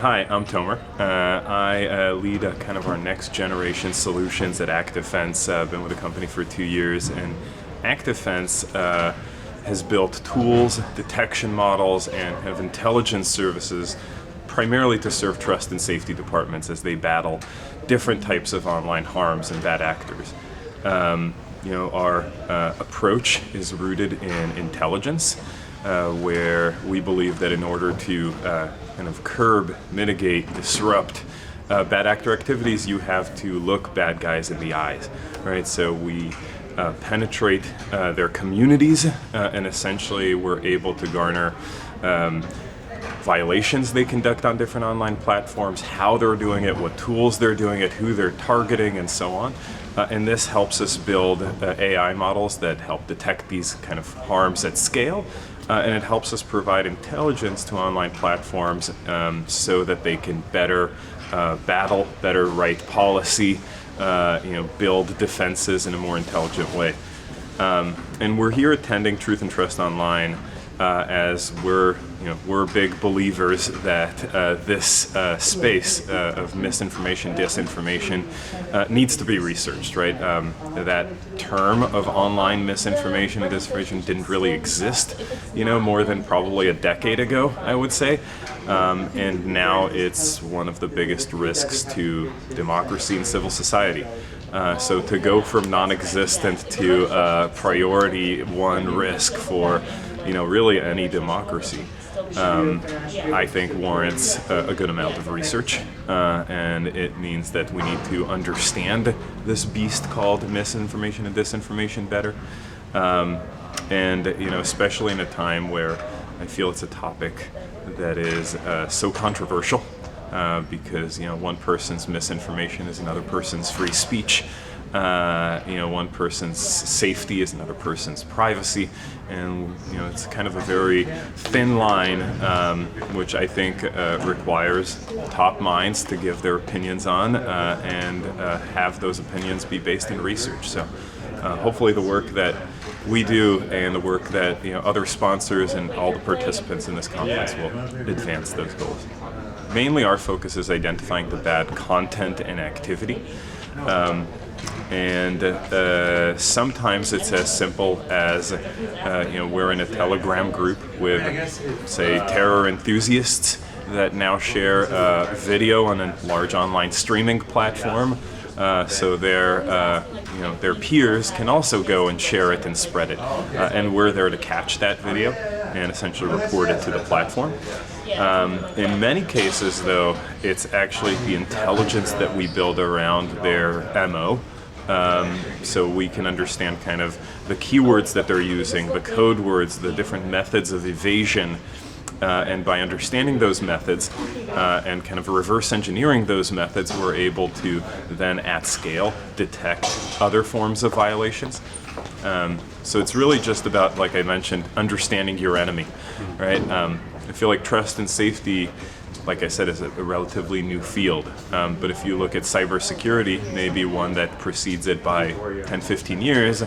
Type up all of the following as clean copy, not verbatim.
Hi, I'm Tomer. I lead kind of our next generation solutions at ActiveFence. I've been with the company for 2 years, and ActiveFence has built tools, detection models, and kind of intelligence services primarily to serve trust and safety departments as they battle different types of online harms and bad actors. Our approach is rooted in intelligence, where we believe that in order to kind of curb, mitigate, disrupt bad actor activities, you have to look bad guys in the eyes, right? So we penetrate their communities, and essentially we're able to garner violations they conduct on different online platforms, how they're doing it, what tools they're doing it, who they're targeting, and so on. And this helps us build AI models that help detect these kind of harms at scale. And it helps us provide intelligence to online platforms so that they can better battle, better write policy, build defenses in a more intelligent way. And we're here attending Truth and Trust Online as we're big believers that this space of misinformation, disinformation needs to be researched, right? That term of online misinformation and disinformation didn't really exist, more than probably a decade ago, I would say. And now it's one of the biggest risks to democracy and civil society. So to go from non-existent to priority one risk for really any democracy, I think warrants a good amount of research, and it means that we need to understand this beast called misinformation and disinformation better, and especially in a time where I feel it's a topic that is so controversial, because one person's misinformation is another person's free speech. One person's safety is another person's privacy, and it's kind of a very thin line, which I think requires top minds to give their opinions on, and have those opinions be based in research. So hopefully the work that we do and the work that other sponsors and all the participants in this conference will advance those goals. Mainly our focus is identifying the bad content and activity. And sometimes it's as simple as, we're in a Telegram group with, say, terror enthusiasts that now share video on a large online streaming platform, so their peers can also go and share it and spread it. And we're there to catch that video and essentially report it to the platform. In many cases, though, it's actually the intelligence that we build around their MO. So we can understand kind of the keywords that they're using, the code words, the different methods of evasion, and by understanding those methods and kind of reverse engineering those methods, we're able to then at scale detect other forms of violations. So it's really just about, like I mentioned, understanding your enemy, right? I feel like trust and safety, like I said, is a relatively new field. But if you look at cybersecurity, maybe one that precedes it by 10, 15 years,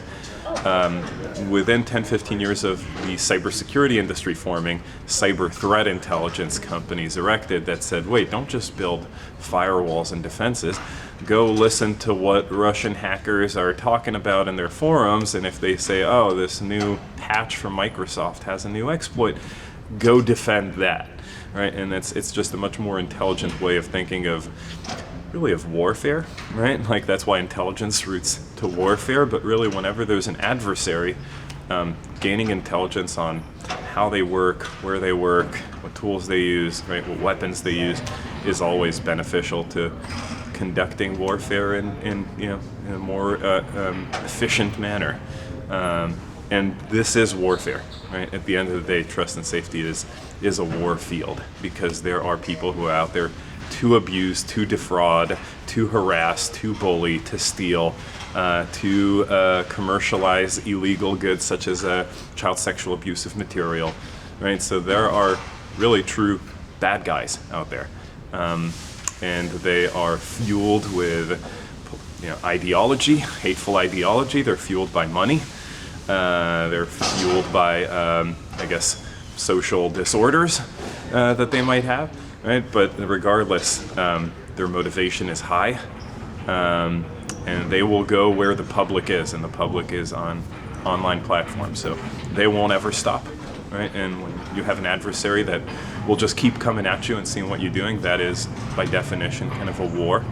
within 10, 15 years of the cybersecurity industry forming, cyber threat intelligence companies erected that said, wait, don't just build firewalls and defenses. Go listen to what Russian hackers are talking about in their forums, and if they say, oh, this new patch from Microsoft has a new exploit, go defend that. Right, and it's just a much more intelligent way of thinking of warfare, right? Like that's why intelligence roots to warfare. But really, whenever there's an adversary, gaining intelligence on how they work, where they work, what tools they use, right, what weapons they use, is always beneficial to conducting warfare in a more efficient manner. And this is warfare, right? At the end of the day, trust and safety is a war field, because there are people who are out there to abuse, to defraud, to harass, to bully, to steal, to commercialize illegal goods such as child sexual abusive material, right? So there are really true bad guys out there, and they are fueled with ideology, hateful ideology. They're fueled by money. They're fueled by, social disorders that they might have. right? But regardless, their motivation is high, and they will go where the public is, and the public is on online platforms, so they won't ever stop, right? And when you have an adversary that will just keep coming at you and seeing what you're doing, that is, by definition, kind of a war.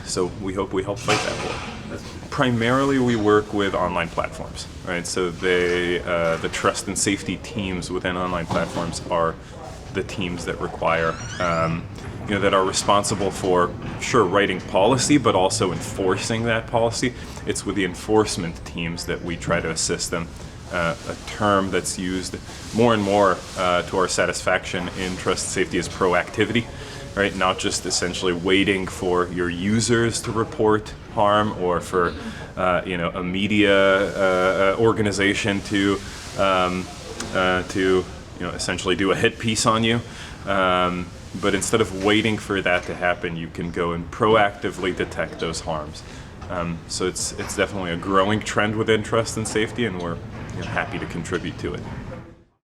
So we hope we help fight that war. Primarily, we work with online platforms, right? So the trust and safety teams within online platforms are the teams that require, that are responsible for, sure, writing policy, but also enforcing that policy. It's with the enforcement teams that we try to assist them. A term that's used more and more to our satisfaction in trust and safety is proactivity, right? Not just essentially waiting for your users to report harm or for a media organization to essentially do a hit piece on you. But instead of waiting for that to happen, you can go and proactively detect those harms. So it's definitely a growing trend within trust and safety, and we're happy to contribute to it.